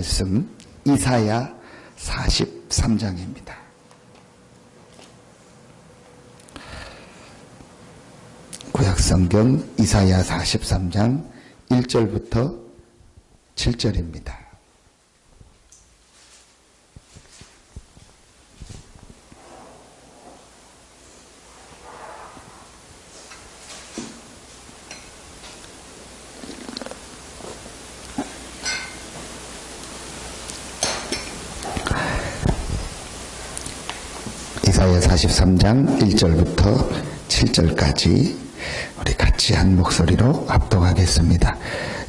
말씀 이사야 43장입니다. 구약성경 이사야 43장 1절부터 7절입니다. 이사야 43장 1절부터 7절까지 우리 같이 한 목소리로 합독하겠습니다.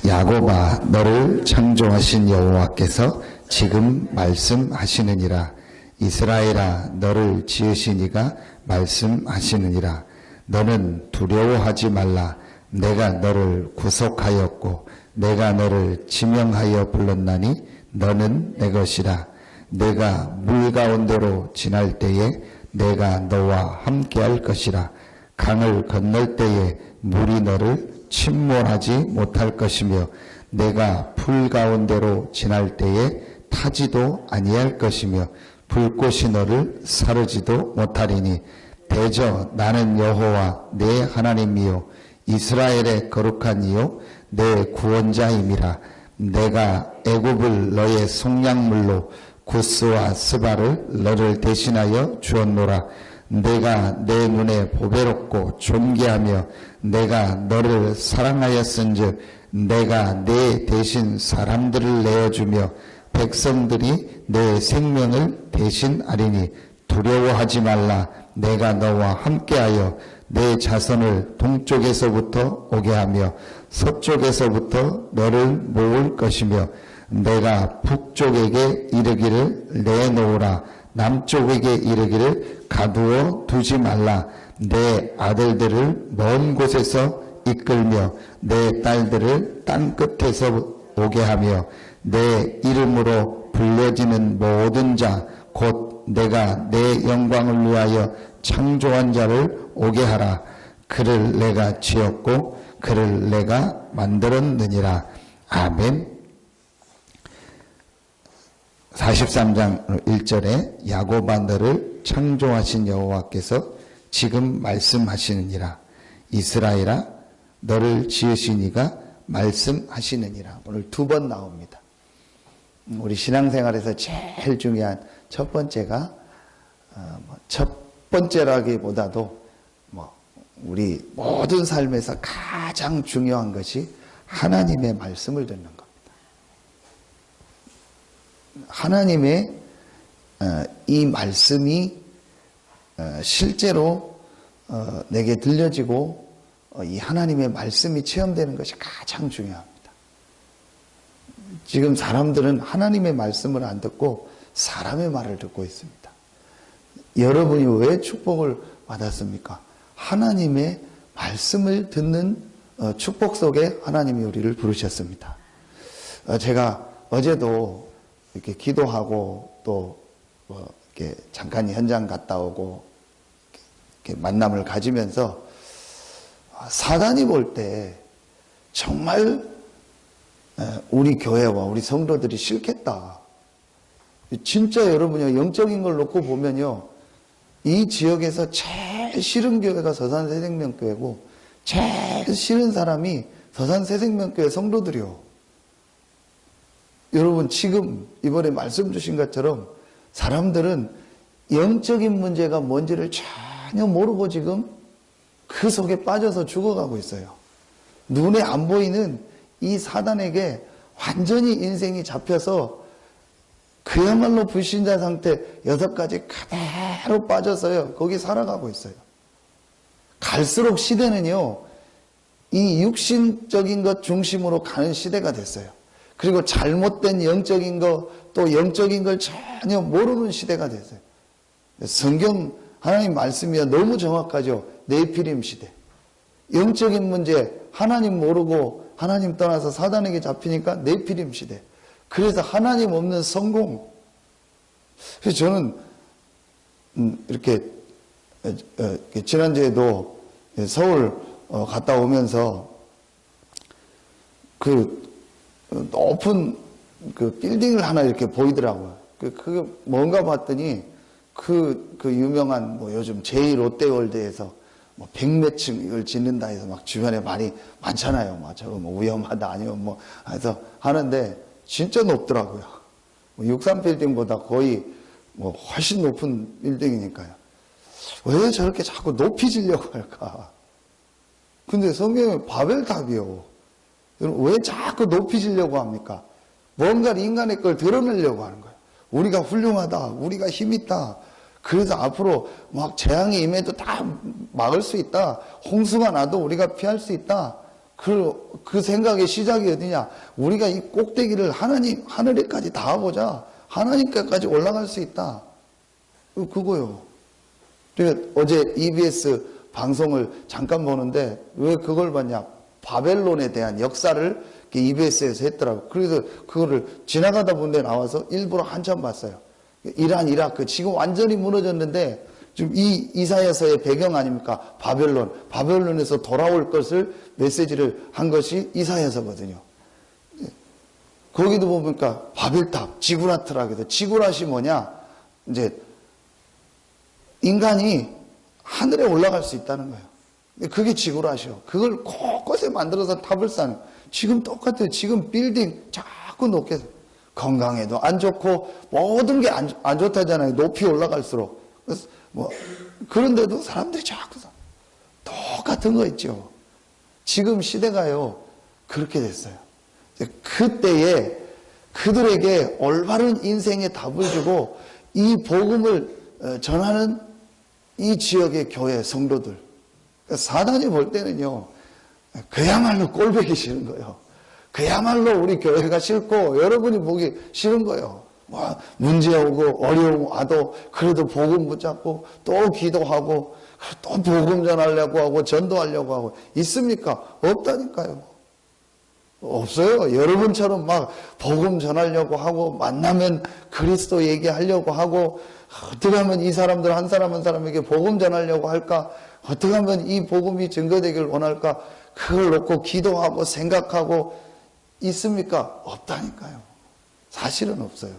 야곱아, 너를 창조하신 여호와께서 지금 말씀하시느니라. 이스라엘아, 너를 지으신 이가 말씀하시느니라. 너는 두려워하지 말라. 내가 너를 구속하였고 내가 너를 지명하여 불렀나니 너는 내 것이라. 내가 물 가운데로 지날 때에 내가 너와 함께할 것이라. 강을 건널 때에 물이 너를 침몰하지 못할 것이며 내가 불 가운데로 지날 때에 타지도 아니할 것이며 불꽃이 너를 사르지도 못하리니 대저 나는 여호와 내 하나님이요 이스라엘의 거룩한 이요 내 구원자임이라. 내가 애굽을 너의 속량물로 구스와 스바를 너를 대신하여 주었노라. 내가 내 눈에 보배롭고 존귀하며 내가 너를 사랑하였은즉 내가 내 대신 사람들을 내어주며 백성들이 내 생명을 대신하리니 두려워하지 말라. 내가 너와 함께하여 내 자손을 동쪽에서부터 오게 하며 서쪽에서부터 너를 모을 것이며 내가 북쪽에게 이르기를 내놓으라. 남쪽에게 이르기를 가두어 두지 말라. 내 아들들을 먼 곳에서 이끌며 내 딸들을 땅 끝에서 오게 하며 내 이름으로 불려지는 모든 자 곧 내가 내 영광을 위하여 창조한 자를 오게 하라. 그를 내가 지었고 그를 내가 만들었느니라. 아멘. 43장 1절에 야곱아, 너를 창조하신 여호와께서 지금 말씀하시느니라. 이스라엘아, 너를 지으신 이가 말씀하시느니라. 오늘 두 번 나옵니다. 우리 신앙생활에서 제일 중요한 첫 번째가 첫 번째라기보다도 우리 모든 삶에서 가장 중요한 것이 하나님의 말씀을 듣는 겁니다. 하나님의 이 말씀이 실제로 내게 들려지고 이 하나님의 말씀이 체험되는 것이 가장 중요합니다. 지금 사람들은 하나님의 말씀을 안 듣고 사람의 말을 듣고 있습니다. 여러분이 왜 축복을 받았습니까? 하나님의 말씀을 듣는 축복 속에 하나님이 우리를 부르셨습니다. 제가 어제도 이렇게 기도하고 또 이렇게 잠깐 현장 갔다 오고 이렇게 만남을 가지면서 사단이 볼 때 정말 우리 교회와 우리 성도들이 싫겠다. 진짜 여러분요, 영적인 걸 놓고 보면요, 이 지역에서 제일 싫은 교회가 서산새생명교회고 제일 싫은 사람이 서산새생명교회 성도들이요. 여러분, 지금 이번에 말씀 주신 것처럼 사람들은 영적인 문제가 뭔지를 전혀 모르고 지금 그 속에 빠져서 죽어가고 있어요. 눈에 안 보이는 이 사단에게 완전히 인생이 잡혀서 그야말로 불신자 상태 6가지 그대로 빠져서요, 거기 살아가고 있어요. 갈수록 시대는요, 이 육신적인 것 중심으로 가는 시대가 됐어요. 그리고 잘못된 영적인 것, 또 영적인 걸 전혀 모르는 시대가 됐어요. 성경 하나님 말씀이 너무 정확하죠. 네피림 시대. 영적인 문제 하나님 모르고 하나님 떠나서 사단에게 잡히니까 네피림 시대. 그래서 하나님 없는 성공. 그래서 저는 이렇게 지난주에도 서울 갔다 오면서 그 높은 그 빌딩을 하나 이렇게 보이더라고요. 그게 뭔가 봤더니 그 유명한 뭐 요즘 제2롯데월드에서 뭐 100몇 층을 짓는다 해서 막 주변에 말이 많잖아요. 막 저거 뭐 위험하다 아니면 뭐 해서 하는데 진짜 높더라고요. 뭐 63빌딩보다 거의 뭐 훨씬 높은 빌딩이니까요. 왜 저렇게 자꾸 높이 지려고 할까? 근데 성경에 바벨탑이요. 여러분, 왜 자꾸 높이 지려고 합니까? 뭔가 인간의 걸 드러내려고 하는 거예요. 우리가 훌륭하다. 우리가 힘있다. 그래서 앞으로 막 재앙이 임해도 다 막을 수 있다. 홍수가 나도 우리가 피할 수 있다. 그 생각의 시작이 어디냐? 우리가 이 꼭대기를 하늘에까지 닿아보자. 하나님께까지 올라갈 수 있다. 그거요. 어제 EBS 방송을 잠깐 보는데 왜 그걸 봤냐? 바벨론에 대한 역사를 EBS에서 했더라고요. 그래서 그거를 지나가다 본 데 나와서 일부러 한참 봤어요. 이란, 이라크 지금 완전히 무너졌는데 지금 이 이사야서의 배경 아닙니까? 바벨론에서 돌아올 것을 메시지를 한 것이 이사야서거든요. 거기도 보니까 바벨탑, 지구라트라고 해서 지구라시 뭐냐? 이제 인간이 하늘에 올라갈 수 있다는 거예요. 그게 지구라시요. 그걸 곳곳에 만들어서 탑을 쌓는. 지금 똑같아요. 지금 빌딩 자꾸 높게 건강에도 안 좋고 모든 게 안 좋다잖아요. 높이 올라갈수록. 그래서 뭐 그런데도 사람들이 자꾸 똑같은 거 있죠. 지금 시대가요 그렇게 됐어요. 그때에 그들에게 올바른 인생의 답을 주고 이 복음을 전하는 이 지역의 교회 성도들, 사단이 볼 때는요 그야말로 꼴보기 싫은 거예요. 그야말로 우리 교회가 싫고 여러분이 보기 싫은 거예요. 뭐 문제 오고 어려움 와도 그래도 복음 붙잡고 또 기도하고 또 복음 전하려고 하고 전도하려고 하고 있습니까? 없다니까요. 없어요. 여러분처럼 막 복음 전하려고 하고 만나면 그리스도 얘기하려고 하고 어떻게 하면 이 사람들 한 사람 한 사람에게 복음 전하려고 할까? 어떻게 하면 이 복음이 증거되기를 원할까? 그걸 놓고 기도하고 생각하고 있습니까? 없다니까요. 사실은 없어요.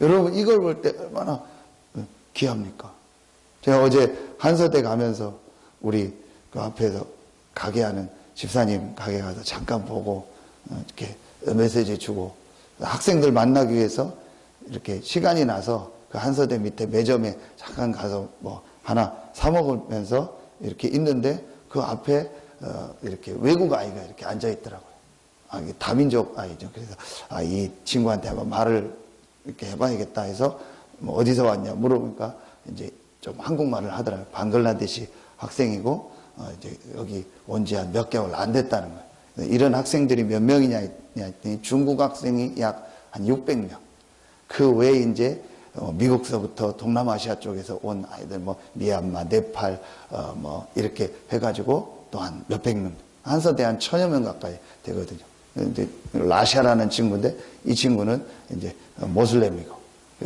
여러분 이걸 볼 때 얼마나 귀합니까? 제가 어제 한서대 가면서 우리 그 앞에서 가게 하는 집사님 가게 가서 잠깐 보고 이렇게 메시지 주고 학생들 만나기 위해서 이렇게 시간이 나서 그 한서대 밑에 매점에 잠깐 가서 뭐 하나 사 먹으면서 이렇게 있는데 그 앞에 이렇게 외국 아이가 이렇게 앉아 있더라고요. 이게 다민족 아이죠. 그래서 이 친구한테 한번 말을 이렇게 해봐야겠다 해서 뭐 어디서 왔냐 물어보니까 이제 좀 한국말을 하더라고요. 방글라데시 학생이고 이제 여기 온 지 한 몇 개월 안 됐다는 거예요. 이런 학생들이 몇 명이냐 했더니 중국 학생이 약 한 600명. 그 외에 이제 미국서부터 동남아시아 쪽에서 온 아이들 뭐 미얀마, 네팔 뭐 이렇게 해가지고 또 한 몇백 명, 한서대 한 1000여 명 가까이 되거든요. 근데 라샤라는 친구인데 이 친구는 이제 모슬렘이고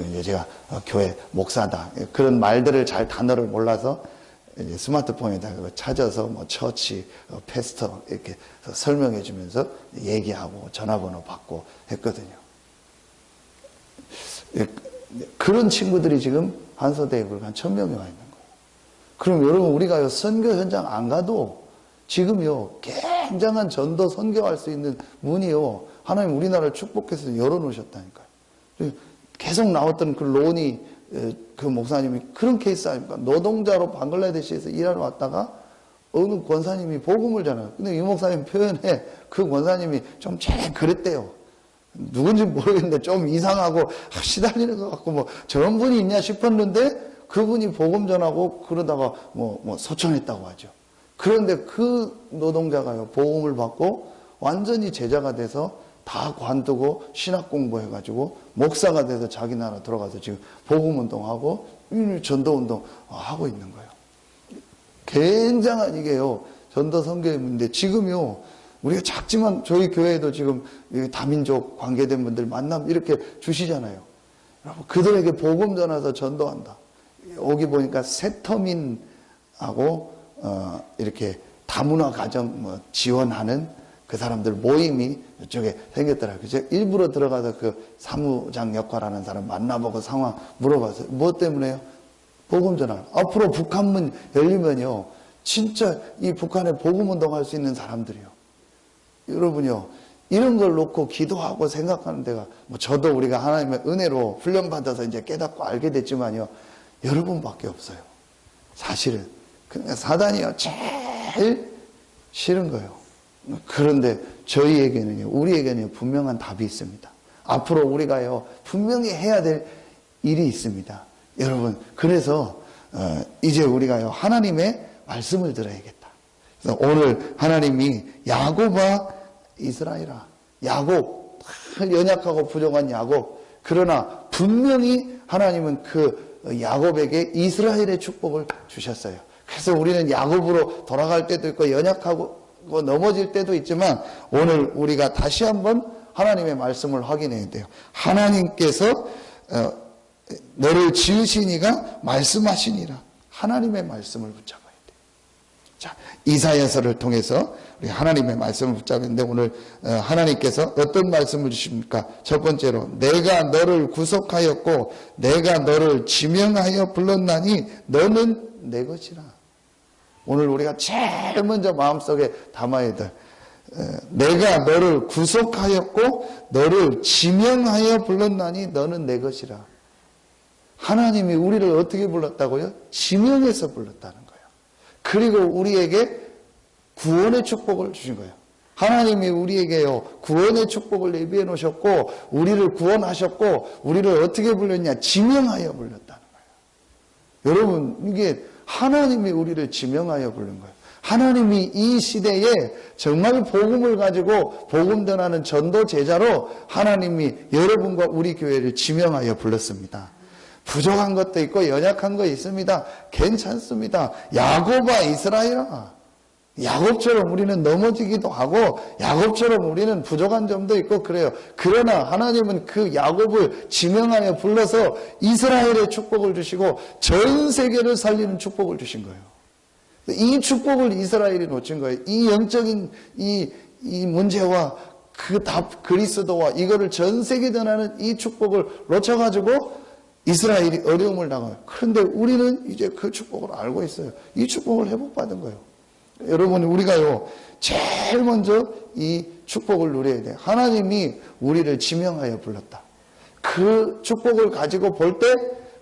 이제 제가 교회 목사다 그런 말들을 잘 단어를 몰라서 이제 스마트폰에다가 찾아서 뭐 처치, 패스터 이렇게 설명해 주면서 얘기하고 전화번호 받고 했거든요. 그런 친구들이 지금 한서대에 한 1000명이 와 있는 거예요. 그럼 여러분 우리가 선교 현장 안 가도 지금요 굉장한 전도 선교할 수 있는 문이요 하나님 우리나라를 축복해서 열어놓으셨다니까요. 계속 나왔던 그 로니 그 목사님이 그런 케이스 아닙니까? 노동자로 방글라데시에서 일하러 왔다가 어느 권사님이 복음을 전해요. 근데 이 목사님 표현에 그 권사님이 좀 제일 그랬대요. 누군지 모르겠는데 좀 이상하고 시달리는 것 같고 뭐 저런 분이 있냐 싶었는데 그분이 복음 전하고 그러다가 뭐 소천했다고 하죠. 그런데 그 노동자가요 복음을 받고 완전히 제자가 돼서 다 관두고 신학 공부해가지고 목사가 돼서 자기 나라 들어가서 지금 복음운동하고 전도운동 하고 있는 거예요. 굉장한 이게요 전도 선교의 문제. 지금요 우리가 작지만 저희 교회에도 지금 다민족 관계된 분들 만나면 이렇게 주시잖아요. 여러분 그들에게 복음 전해서 전도한다. 여기 보니까 세터민하고 이렇게 다문화 가정 지원하는 그 사람들 모임이 이쪽에 생겼더라고요. 제가 일부러 들어가서 그 사무장 역할하는 사람 만나보고 상황 물어봤어요. 뭐 때문에요? 복음 전환. 앞으로 북한문 열리면요, 진짜 이 북한에 복음 운동할 수 있는 사람들이요. 여러분요, 이런 걸 놓고 기도하고 생각하는 데가, 뭐 저도 우리가 하나님의 은혜로 훈련받아서 이제 깨닫고 알게 됐지만요, 여러분밖에 없어요. 사실은. 그러니까 사단이요, 제일 싫은 거예요. 그런데 저희에게는요, 우리에게는 분명한 답이 있습니다. 앞으로 우리가요, 분명히 해야 될 일이 있습니다. 여러분, 그래서 이제 우리가요, 하나님의 말씀을 들어야겠다. 그래서 오늘 하나님이 야곱아 이스라엘아, 야곱, 연약하고 부족한 야곱, 그러나 분명히 하나님은 그 야곱에게 이스라엘의 축복을 주셨어요. 그래서 우리는 야곱으로 돌아갈 때도 있고 연약하고 넘어질 때도 있지만, 오늘 우리가 다시 한번 하나님의 말씀을 확인해야 돼요. 하나님께서 너를 지으신 이가 말씀하시니라. 하나님의 말씀을 붙잡아야 돼요. 자, 이사야서를 통해서 우리 하나님의 말씀을 붙잡는데, 오늘 하나님께서 어떤 말씀을 주십니까? 첫 번째로, 내가 너를 구속하였고 내가 너를 지명하여 불렀나니 너는 내 것이라. 오늘 우리가 제일 먼저 마음속에 담아야 될, 내가 너를 구속하였고 너를 지명하여 불렀나니 너는 내 것이라. 하나님이 우리를 어떻게 불렀다고요? 지명해서 불렀다는 거예요. 그리고 우리에게 구원의 축복을 주신 거예요. 하나님이 우리에게요, 구원의 축복을 예비해 놓으셨고 우리를 구원하셨고, 우리를 어떻게 불렀냐? 지명하여 불렀다는 거예요. 여러분, 이게 하나님이 우리를 지명하여 부른 거예요. 하나님이 이 시대에 정말 복음을 가지고 복음 전하는 전도 제자로 하나님이 여러분과 우리 교회를 지명하여 불렀습니다. 부족한 것도 있고 연약한 거 있습니다. 괜찮습니다. 야곱아 이스라엘아. 야곱처럼 우리는 넘어지기도 하고 야곱처럼 우리는 부족한 점도 있고 그래요. 그러나 하나님은 그 야곱을 지명하여 불러서 이스라엘의 축복을 주시고 전 세계를 살리는 축복을 주신 거예요. 이 축복을 이스라엘이 놓친 거예요. 이 영적인 이 문제와 그 답 그리스도와 이거를 전 세계 전하는 이 축복을 놓쳐가지고 이스라엘이 어려움을 당해요. 그런데 우리는 이제 그 축복을 알고 있어요. 이 축복을 회복받은 거예요. 여러분, 우리가요, 제일 먼저 이 축복을 누려야 돼요. 하나님이 우리를 지명하여 불렀다. 그 축복을 가지고 볼 때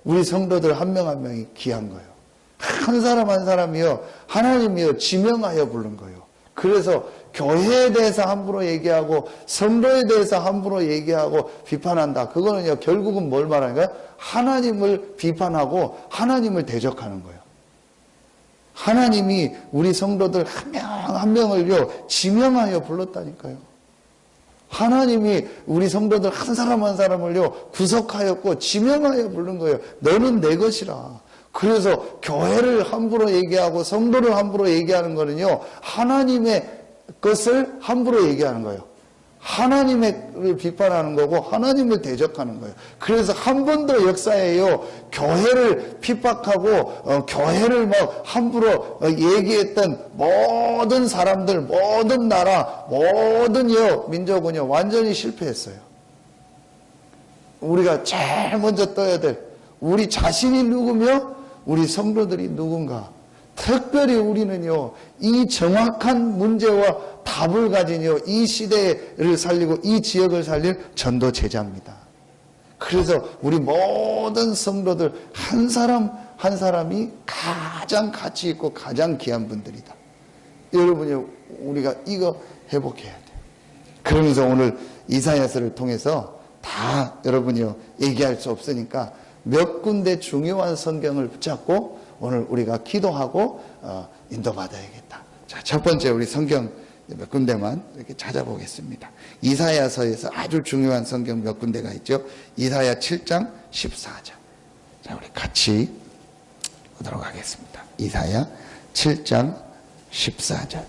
우리 성도들 한 명 한 명이 귀한 거예요. 한 사람 한 사람이요, 하나님이요, 지명하여 부른 거예요. 그래서 교회에 대해서 함부로 얘기하고 성도에 대해서 함부로 얘기하고 비판한다. 그거는요, 결국은 뭘 말하는가요? 하나님을 비판하고 하나님을 대적하는 거예요. 하나님이 우리 성도들 한 명 한 명을요, 지명하여 불렀다니까요. 하나님이 우리 성도들 한 사람 한 사람을요, 구속하였고 지명하여 부른 거예요. 너는 내 것이라. 그래서 교회를 함부로 얘기하고 성도를 함부로 얘기하는 거는요, 하나님의 것을 함부로 얘기하는 거예요. 하나님을 비판하는 거고 하나님을 대적하는 거예요. 그래서 한 번도 역사에요, 교회를 핍박하고 교회를 막 함부로 얘기했던 모든 사람들, 모든 나라, 모든 민족은요, 완전히 실패했어요. 우리가 제일 먼저 떠야 될, 우리 자신이 누구며 우리 성도들이 누군가. 특별히 우리는요, 이 정확한 문제와 답을 가진요, 이 시대를 살리고 이 지역을 살릴 전도 제자입니다. 그래서 우리 모든 성도들 한 사람 한 사람이 가장 가치 있고 가장 귀한 분들이다. 여러분이 우리가 이거 회복해야 돼요. 그러면서 오늘 이사야서를 통해서 다 여러분이요, 얘기할 수 없으니까 몇 군데 중요한 성경을 붙잡고 오늘 우리가 기도하고 인도받아야겠다. 자, 첫 번째 우리 성경 몇 군데만 이렇게 찾아보겠습니다. 이사야서에서 아주 중요한 성경 몇 군데가 있죠. 이사야 7장 14절. 자, 우리 같이 보도록 하겠습니다. 이사야 7장 14절.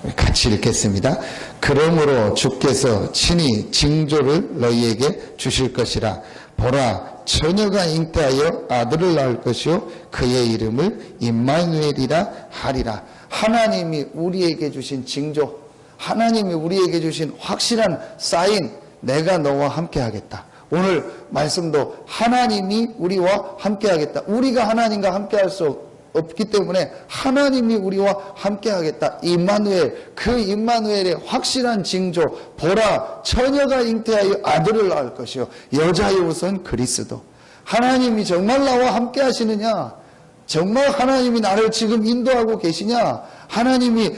우리 같이 읽겠습니다. 그러므로 주께서 친히 징조를 너희에게 주실 것이라. 보라, 처녀가 잉태하여 아들을 낳을 것이요 그의 이름을 임마누엘이라 하리라. 하나님이 우리에게 주신 징조, 하나님이 우리에게 주신 확실한 사인, 내가 너와 함께 하겠다. 오늘 말씀도 하나님이 우리와 함께 하겠다. 우리가 하나님과 함께 할 수 없기 때문에 하나님이 우리와 함께 하겠다. 임마누엘, 그 임마누엘의 확실한 징조, 보라 처녀가 잉태하여 아들을 낳을 것이요 여자의 우선 그리스도. 하나님이 정말 나와 함께 하시느냐? 정말 하나님이 나를 지금 인도하고 계시냐? 하나님이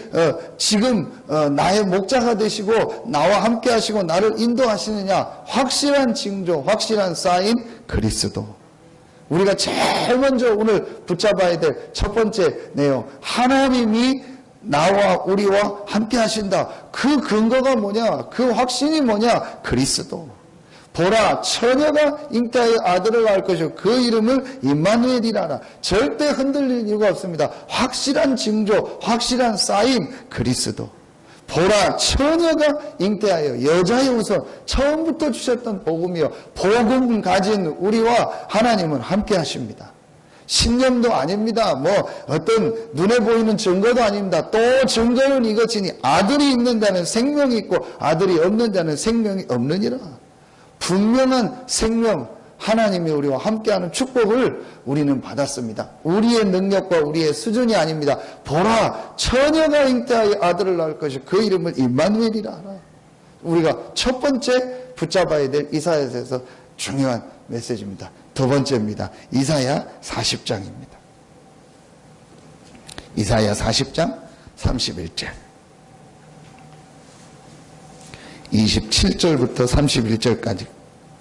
지금 나의 목자가 되시고 나와 함께 하시고 나를 인도하시느냐? 확실한 징조, 확실한 사인 그리스도. 우리가 제일 먼저 오늘 붙잡아야 될 첫 번째 내용, 하나님이 나와 우리와 함께 하신다. 그 근거가 뭐냐? 그 확신이 뭐냐? 그리스도. 보라 처녀가 잉태하여 아들을 낳을 것이요 그 이름을 임마누엘이라라. 절대 흔들릴 이유가 없습니다. 확실한 징조, 확실한 사인 그리스도. 보라 처녀가 잉태하여 여자의 우선, 처음부터 주셨던 복음이요 복음 가진 우리와 하나님은 함께 하십니다. 신념도 아닙니다. 뭐 어떤 눈에 보이는 증거도 아닙니다. 또 증거는 이것이니 아들이 있는 자는 생명이 있고 아들이 없는 자는 생명이 없느니라. 분명한 생명, 하나님이 우리와 함께하는 축복을 우리는 받았습니다. 우리의 능력과 우리의 수준이 아닙니다. 보라 처녀가 잉태하여 아들을 낳을 것이 그 이름을 임마누엘이라 하라. 우리가 첫 번째 붙잡아야 될 이사야서에서 중요한 메시지입니다. 두 번째입니다. 이사야 40장입니다. 이사야 40장 31절 27절부터 31절까지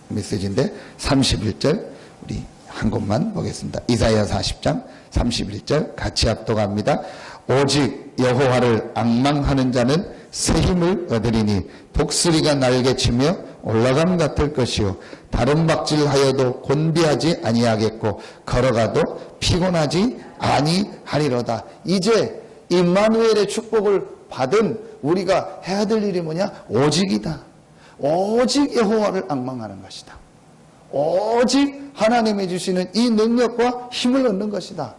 메시지인데 31절 우리 한 곳만 보겠습니다. 이사야 40장 31절 같이 합독합니다. 오직 여호와를 앙망하는 자는 새 힘을 얻으리니 독수리가 날개치며 올라감 같을 것이요 다른 박질하여도 곤비하지 아니하겠고 걸어가도 피곤하지 아니하리로다. 이제 임마누엘의 축복을 받은 우리가 해야 될 일이 뭐냐? 오직이다. 오직 여호와를 앙망하는 것이다. 오직 하나님이 주시는 이 능력과 힘을 얻는 것이다.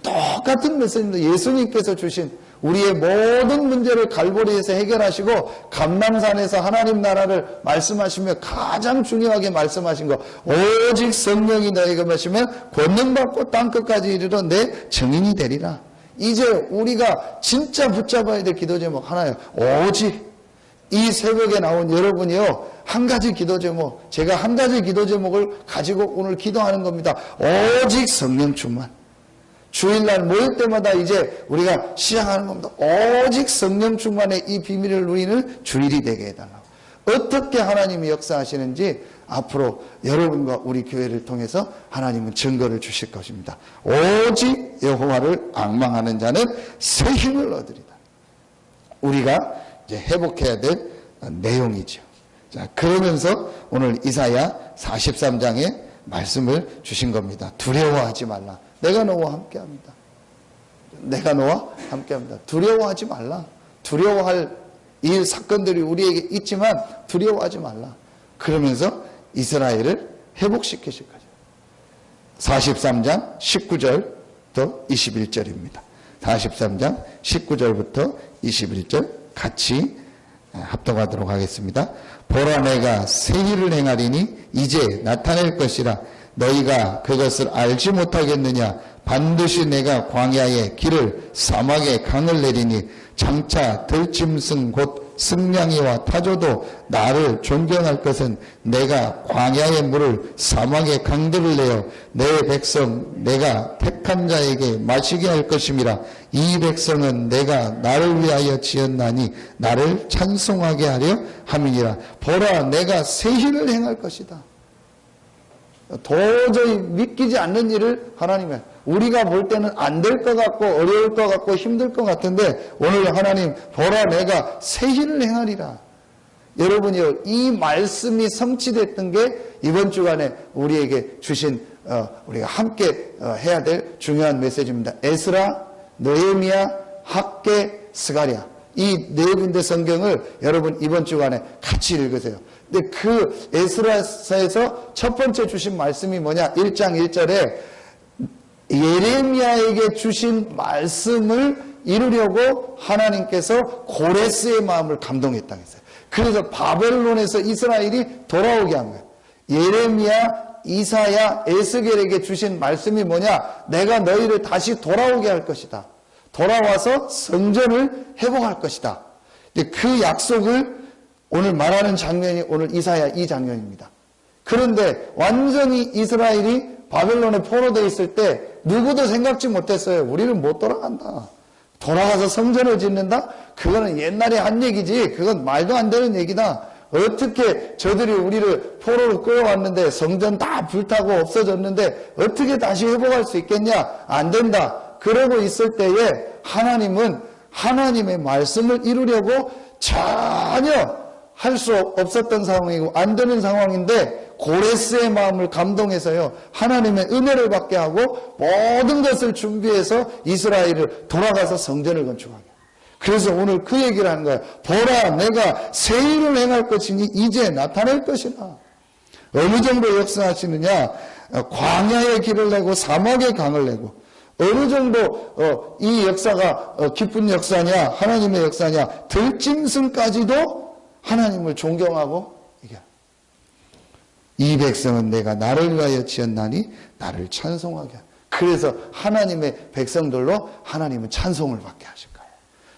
똑같은 메시지입니다. 예수님께서 주신 우리의 모든 문제를 갈보리에서 해결하시고 감람산에서 하나님 나라를 말씀하시며 가장 중요하게 말씀하신 거, 오직 성령이 너에게 마시면 권능받고 땅끝까지 이르러 내 증인이 되리라. 이제 우리가 진짜 붙잡아야 될 기도 제목 하나예요. 오직. 이 새벽에 나온 여러분이요, 한 가지 기도 제목, 제가 한 가지 기도 제목을 가지고 오늘 기도하는 겁니다. 오직 성령 충만. 주일날 모일 때마다 이제 우리가 시작하는 겁니다. 오직 성령 충만의 이 비밀을 누리는 주일이 되게 해달라고. 어떻게 하나님이 역사하시는지 앞으로 여러분과 우리 교회를 통해서 하나님은 증거를 주실 것입니다. 오직 여호와를 앙망하는 자는 새 힘을 얻으리다. 우리가 이제 회복해야 될 내용이죠. 자, 그러면서 오늘 이사야 43장에 말씀을 주신 겁니다. 두려워하지 말라. 내가 너와 함께합니다. 내가 너와 함께합니다. 두려워하지 말라. 두려워할 이 사건들이 우리에게 있지만 두려워하지 말라. 그러면서 이스라엘을 회복시키실 거죠. 43장 19절부터 21절입니다. 43장 19절부터 21절 같이 합독하도록 하겠습니다. 보라 내가 새 일을 행하리니 이제 나타낼 것이라. 너희가 그것을 알지 못하겠느냐. 반드시 내가 광야에 길을 사막에 강을 내리니 장차 들짐승 곧 승냥이와 타조도 나를 존경할 것은 내가 광야의 물을 사막의 강들을 내어 내 백성 내가 택한 자에게 마시게 할 것임이라. 이 백성은 내가 나를 위하여 지었나니 나를 찬송하게 하려 함이니라. 보라 내가 새 일을 행할 것이다. 도저히 믿기지 않는 일을 하나님이, 우리가 볼 때는 안 될 것 같고 어려울 것 같고 힘들 것 같은데 오늘 하나님 보라 내가 새 일을 행하리라. 여러분이요, 이 말씀이 성취됐던 게 이번 주간에 우리에게 주신 우리가 함께 해야 될 중요한 메시지입니다. 에스라, 느헤미야, 학개, 스가랴, 이 네 군데 성경을 여러분 이번 주간에 같이 읽으세요. 근데 그 에스라서에서 첫 번째 주신 말씀이 뭐냐? 1장 1절에 예레미야에게 주신 말씀을 이루려고 하나님께서 고레스의 마음을 감동했다고 했어요. 그래서 바벨론에서 이스라엘이 돌아오게 한 거예요. 예레미야, 이사야, 에스겔에게 주신 말씀이 뭐냐? 내가 너희를 다시 돌아오게 할 것이다. 돌아와서 성전을 회복할 것이다. 그 약속을 오늘 말하는 장면이 오늘 이사야 이 장면입니다. 그런데 완전히 이스라엘이 바벨론에 포로되어 있을 때 누구도 생각지 못했어요. 우리는 못 돌아간다. 돌아가서 성전을 짓는다? 그거는 옛날에 한 얘기지. 그건 말도 안 되는 얘기다. 어떻게 저들이 우리를 포로로 끌어왔는데 성전 다 불타고 없어졌는데 어떻게 다시 회복할 수 있겠냐? 안 된다. 그러고 있을 때에 하나님은 하나님의 말씀을 이루려고 전혀 할 수 없었던 상황이고 안 되는 상황인데 고레스의 마음을 감동해서요. 하나님의 은혜를 받게 하고 모든 것을 준비해서 이스라엘을 돌아가서 성전을 건축하게. 그래서 오늘 그 얘기를 하는 거예요. 보라, 내가 새 일을 행할 것이니 이제 나타날 것이다. 어느 정도 역사하시느냐? 광야의 길을 내고 사막의 강을 내고 어느 정도 이 역사가 기쁜 역사냐? 하나님의 역사냐? 들짐승까지도 하나님을 존경하고 이 백성은 내가 나를 위하여 지었나니 나를 찬송하게. 그래서 하나님의 백성들로 하나님은 찬송을 받게 하실 거예요.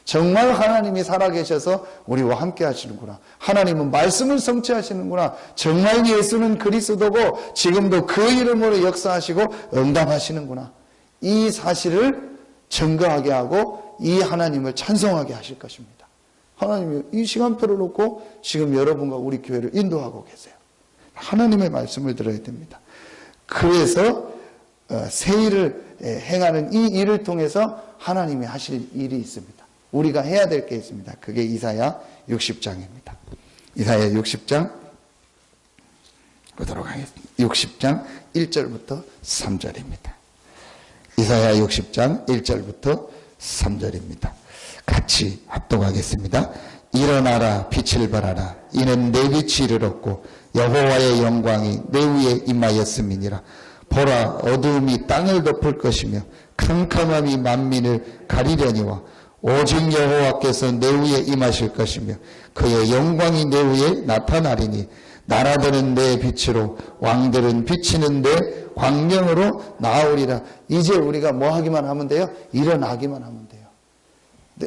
정말 하나님이 살아계셔서 우리와 함께 하시는구나. 하나님은 말씀을 성취하시는구나. 정말 예수는 그리스도고 지금도 그 이름으로 역사하시고 응답하시는구나. 이 사실을 증거하게 하고 이 하나님을 찬송하게 하실 것입니다. 하나님이 이 시간표를 놓고 지금 여러분과 우리 교회를 인도하고 계세요. 하나님의 말씀을 들어야 됩니다. 그래서 새 일을 행하는 이 일을 통해서 하나님이 하실 일이 있습니다. 우리가 해야 될 게 있습니다. 그게 이사야 60장입니다. 이사야 60장 보도록 하겠습니다. 60장 1절부터 3절입니다. 이사야 60장 1절부터 3절입니다. 같이 합독하겠습니다. 일어나라 빛을 발하라. 이는 내 빛이 이르렀고 여호와의 영광이 내 위에 임하였음이니라. 보라, 어두움이 땅을 덮을 것이며 캄캄함이 만민을 가리려니와 오직 여호와께서 내 위에 임하실 것이며 그의 영광이 내 위에 나타나리니 나라들은 내 빛으로 왕들은 비치는 내 광명으로 나오리라. 이제 우리가 뭐 하기만 하면 돼요? 일어나기만 하면 돼요.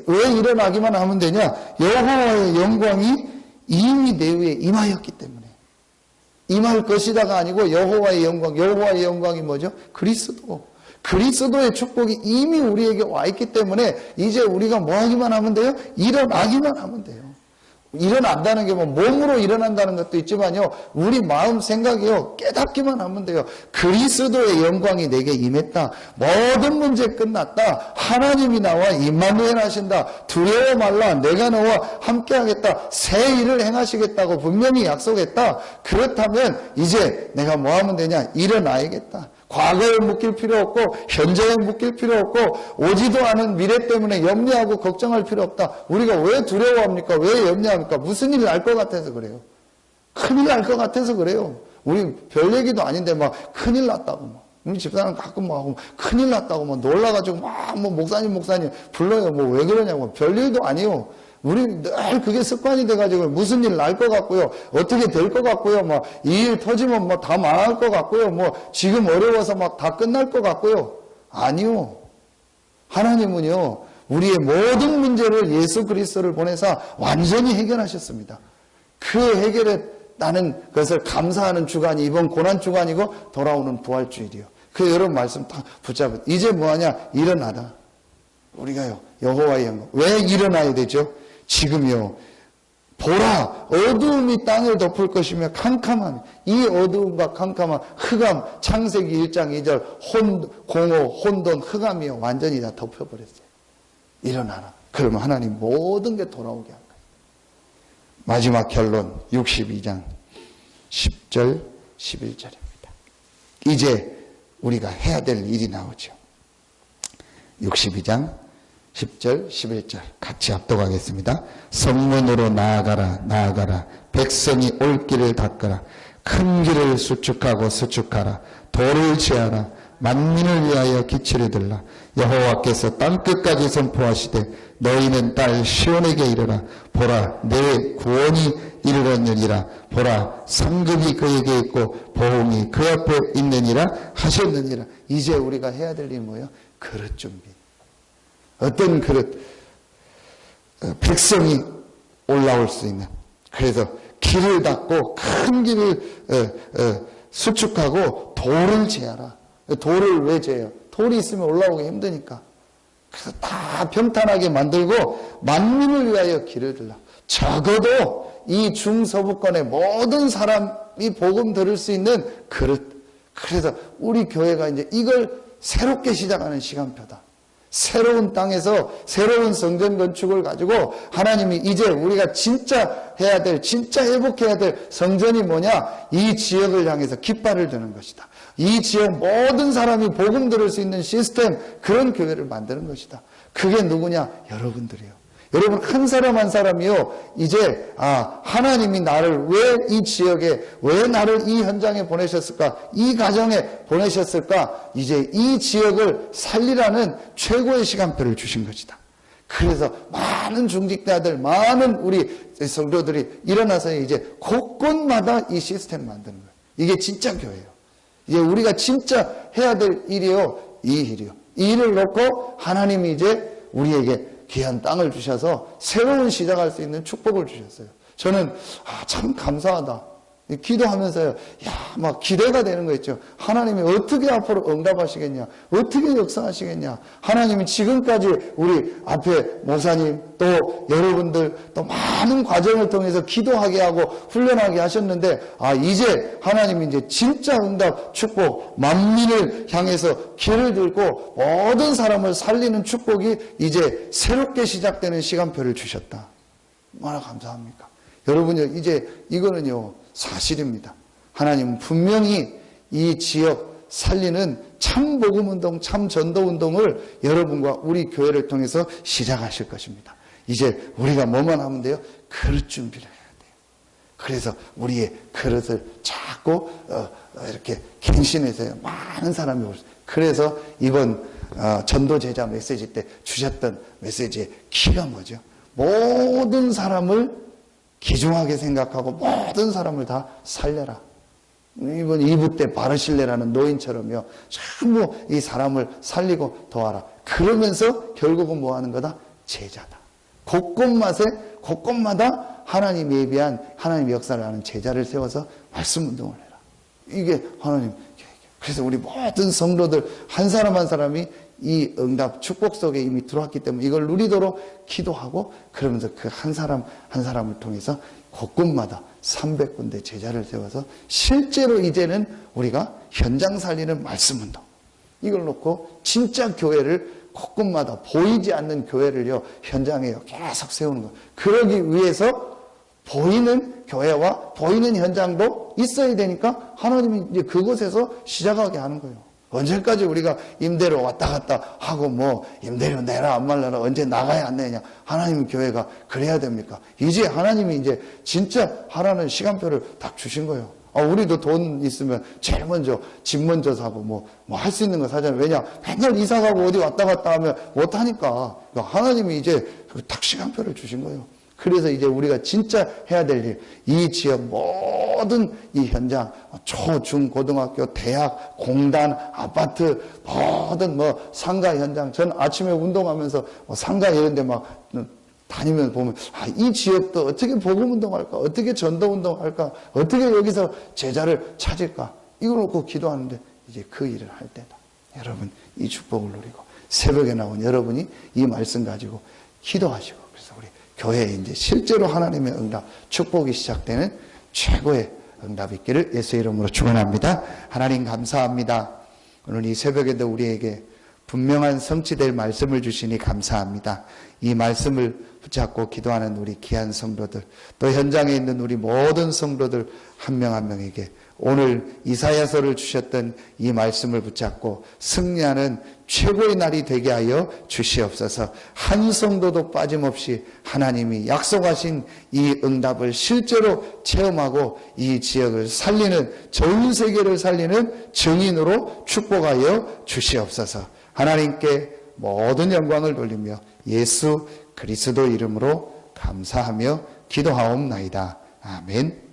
왜 일어나기만 하면 되냐? 여호와의 영광이 이미 내 위에 임하였기 때문에. 임할 것이다가 아니고 여호와의 영광. 여호와의 영광이 뭐죠? 그리스도. 그리스도의 축복이 이미 우리에게 와 있기 때문에 이제 우리가 뭐 하기만 하면 돼요? 일어나기만 하면 돼요. 일어난다는 게 뭐 몸으로 일어난다는 것도 있지만요. 우리 마음 생각이요. 깨닫기만 하면 돼요. 그리스도의 영광이 내게 임했다. 모든 문제 끝났다. 하나님이 나와 임마누엘 하신다. 두려워 말라. 내가 너와 함께하겠다. 새 일을 행하시겠다고 분명히 약속했다. 그렇다면 이제 내가 뭐 하면 되냐? 일어나야겠다. 과거에 묶일 필요 없고 현재에 묶일 필요 없고 오지도 않은 미래 때문에 염려하고 걱정할 필요 없다. 우리가 왜 두려워합니까? 왜 염려합니까? 무슨 일이 날 것 같아서 그래요. 큰일 날 것 같아서 그래요. 우리 별 얘기도 아닌데 막 큰일 났다고 막. 우리 집사람 가끔 막 큰일 났다고 막 놀라가지고 막 뭐 목사님 불러요. 뭐 왜 그러냐고. 별일도 아니에요. 우리 늘 그게 습관이 돼가지고 무슨 일 날 것 같고요. 어떻게 될 것 같고요. 막 이 일 터지면 뭐 다 망할 것 같고요. 뭐 지금 어려워서 막 다 끝날 것 같고요. 아니요. 하나님은요. 우리의 모든 문제를 예수 그리스도를 보내서 완전히 해결하셨습니다. 그 해결했다는 것을 감사하는 주간이 이번 고난 주간이고 돌아오는 부활주일이요. 그 여러분 말씀 다 붙잡은. 이제 뭐하냐? 일어나라. 우리가요. 여호와의 영광. 왜 일어나야 되죠? 지금요. 보라, 어두움이 땅을 덮을 것이며 캄캄함. 이 어두움과 캄캄함, 흑암, 창세기 1장 2절, 공허, 혼돈, 흑암이요. 완전히 다 덮여버렸어요. 일어나라. 그러면 하나님 모든 게 돌아오게 할 거예요. 마지막 결론 62장 10절, 11절입니다. 이제 우리가 해야 될 일이 나오죠. 62장 10절, 11절 같이 합독하겠습니다. 성문으로 나아가라, 나아가라. 백성이 올 길을 닦아라. 큰 길을 수축하고 수축하라. 돌을 취하라. 만민을 위하여 기치를 들라. 여호와께서 땅끝까지 선포하시되 너희는 딸 시온에게 이르라. 보라 내 구원이 이르렀느니라. 보라 상급이 그에게 있고 보응이 그 앞에 있느니라 하셨느니라. 이제 우리가 해야 될 일이 뭐예요? 그릇 준비. 어떤 그릇? 백성이 올라올 수 있는. 그래서 길을 닦고 큰 길을 수축하고 돌을 재어라. 돌을 왜 재요? 돌이 있으면 올라오기 힘드니까. 그래서 다 평탄하게 만들고 만민을 위하여 길을 들라. 적어도 이 중서부권의 모든 사람이 복음 들을 수 있는 그릇. 그래서 우리 교회가 이제 이걸 새롭게 시작하는 시간표다. 새로운 땅에서 새로운 성전 건축을 가지고 하나님이 이제 우리가 진짜 해야 될, 진짜 회복해야 될 성전이 뭐냐? 이 지역을 향해서 깃발을 드는 것이다. 이 지역 모든 사람이 복음 들을 수 있는 시스템, 그런 교회를 만드는 것이다. 그게 누구냐? 여러분들이요. 여러분 한 사람 한 사람이요, 이제 하나님이 나를 왜 이 지역에, 왜 나를 이 현장에 보내셨을까, 이 가정에 보내셨을까, 이제 이 지역을 살리라는 최고의 시간표를 주신 것이다. 그래서 많은 중직자들, 많은 우리 성도들이 일어나서 이제 곳곳마다 이 시스템 만드는 거예요. 이게 진짜 교회예요. 이제 우리가 진짜 해야 될 일이요, 이 일이요. 이 일을 놓고 하나님이 이제 우리에게 귀한 땅을 주셔서 새로운 시작할 수 있는 축복을 주셨어요. 저는 참 감사하다. 기도하면서요, 막 기대가 되는 거 있죠. 하나님이 어떻게 앞으로 응답하시겠냐, 어떻게 역사하시겠냐. 하나님이 지금까지 우리 앞에 목사님 또 여러분들 또 많은 과정을 통해서 기도하게 하고 훈련하게 하셨는데, 이제 하나님이 이제 진짜 응답 축복, 만민을 향해서 길을 들고 모든 사람을 살리는 축복이 이제 새롭게 시작되는 시간표를 주셨다. 얼마나 감사합니까? 여러분요, 이제 이거는요 사실입니다. 하나님은 분명히 이 지역 살리는 참 복음운동, 참 전도운동을 여러분과 우리 교회를 통해서 시작하실 것입니다. 이제 우리가 뭐만 하면 돼요? 그릇 준비를 해야 돼요. 그래서 우리의 그릇을 자꾸 이렇게 갱신해서 많은 사람이 올 수 있어요. 그래서 이번 전도제자 메시지 때 주셨던 메시지의 키가 뭐죠? 모든 사람을 귀중하게 생각하고 모든 사람을 다 살려라. 이번 2부 때 바르실레라는 노인처럼요, 전부 이 사람을 살리고 도와라. 그러면서 결국은 뭐 하는 거다? 제자다. 곳곳마다 하나님 예비한 하나님 역사를 하는 제자를 세워서 말씀 운동을 해라. 이게 하나님. 그래서 우리 모든 성도들 한 사람 한 사람이 이 응답 축복 속에 이미 들어왔기 때문에 이걸 누리도록 기도하고, 그러면서 그 한 사람 한 사람을 통해서 곳곳마다 300군데 제자를 세워서 실제로 이제는 우리가 현장 살리는 말씀 운동, 이걸 놓고 진짜 교회를 곳곳마다 보이지 않는 교회를요 현장에 계속 세우는 거예요. 그러기 위해서 보이는 교회와 보이는 현장도 있어야 되니까 하나님이 이제 그곳에서 시작하게 하는 거예요. 언제까지 우리가 임대료 왔다 갔다 하고 뭐 임대료 내라 안 말라라 언제 나가야 안 내냐. 하나님 교회가 그래야 됩니까? 이제 하나님이 이제 진짜 하라는 시간표를 딱 주신 거예요. 우리도 돈 있으면 제일 먼저 집 먼저 사고 뭐 할 수 있는 거 사잖아요. 왜냐? 맨날 이사 가고 어디 왔다 갔다 하면 못 하니까. 하나님이 이제 딱 시간표를 주신 거예요. 그래서 이제 우리가 진짜 해야 될 일, 이 지역 모든 이 현장, 초, 중, 고등학교, 대학, 공단, 아파트, 모든 뭐 상가 현장. 전 아침에 운동하면서 상가 이런 데 막 다니면서 보면, 이 지역도 어떻게 복음 운동할까? 어떻게 전도 운동할까? 어떻게 여기서 제자를 찾을까? 이걸 놓고 기도하는데 이제 그 일을 할 때다. 여러분, 이 축복을 누리고 새벽에 나온 여러분이 이 말씀 가지고 기도하시고, 교회에 이제 실제로 하나님의 응답, 축복이 시작되는 최고의 응답이 있기를 예수의 이름으로 축원합니다. 하나님 감사합니다. 오늘 이 새벽에도 우리에게 분명한 성취될 말씀을 주시니 감사합니다. 이 말씀을 붙잡고 기도하는 우리 귀한 성도들, 또 현장에 있는 우리 모든 성도들 한 명 한 명에게 오늘 이사야서를 주셨던 이 말씀을 붙잡고 승리하는 최고의 날이 되게 하여 주시옵소서. 한 성도도 빠짐없이 하나님이 약속하신 이 응답을 실제로 체험하고 이 지역을 살리는, 전 세계를 살리는 증인으로 축복하여 주시옵소서. 하나님께 모든 영광을 돌리며 예수 그리스도 이름으로 감사하며 기도하옵나이다. 아멘.